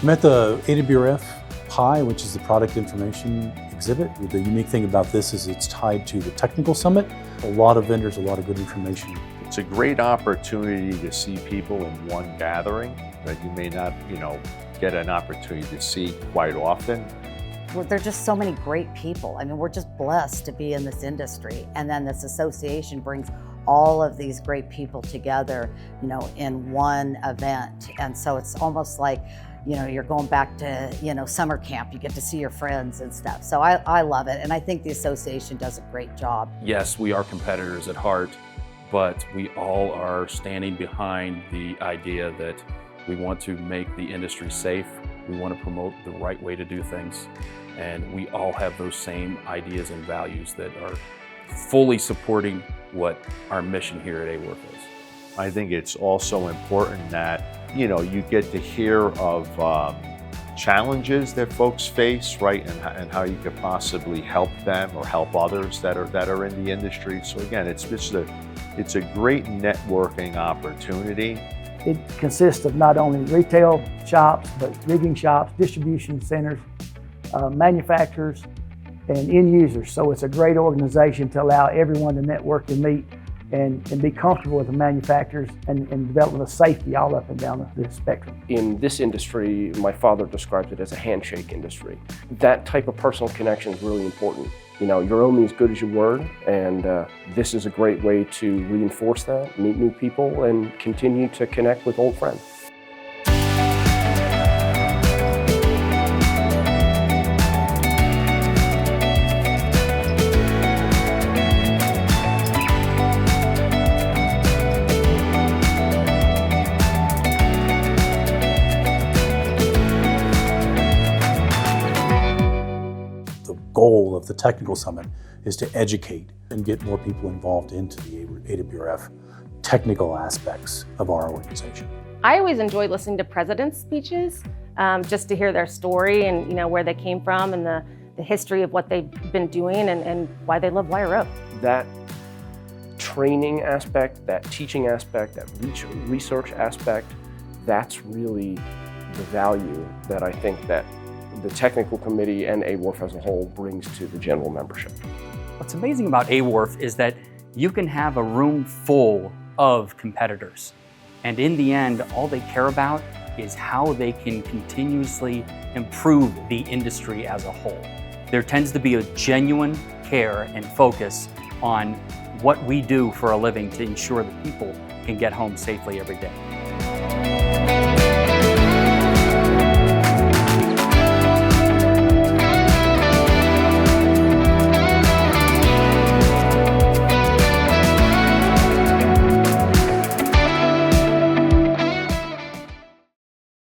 I'm at the AWRF PIE, which is the Product Information Exhibit. The unique thing about this is it's tied to the Technical Summit. A lot of vendors, a lot of good information. It's a great opportunity to see people in one gathering that you may not, get an opportunity to see quite often. There are just so many great people. I mean, we're just blessed to be in this industry. And then this association brings all of these great people together, in one event. And so it's almost like, you're going back to, summer camp. You get to see your friends and stuff. So I love it. And I think the association does a great job. Yes, we are competitors at heart, but we all are standing behind the idea that we want to make the industry safe. We want to promote the right way to do things. And we all have those same ideas and values that are fully supporting what our mission here at AWRF is. I think it's also important that, you get to hear of challenges that folks face, right? And how you could possibly help them or help others that are in the industry. So again, it's a great networking opportunity. It consists of not only retail shops, but rigging shops, distribution centers, manufacturers, and end users. So it's a great organization to allow everyone to network and meet and be comfortable with the manufacturers and development of safety all up and down the spectrum. In this industry, my father describes it as a handshake industry. That type of personal connection is really important. You're only as good as your word, and this is a great way to reinforce that, meet new people, and continue to connect with old friends. The goal of the Technical Summit is to educate and get more people involved into the AWRF technical aspects of our organization. I always enjoy listening to presidents' speeches, just to hear their story and where they came from and the history of what they've been doing and why they love Wire Rope. That training aspect, that teaching aspect, that research aspect, that's really the value that I think that the technical committee and AWRF as a whole brings to the general membership. What's amazing about AWRF is that you can have a room full of competitors, and in the end, all they care about is how they can continuously improve the industry as a whole. There tends to be a genuine care and focus on what we do for a living to ensure that people can get home safely every day.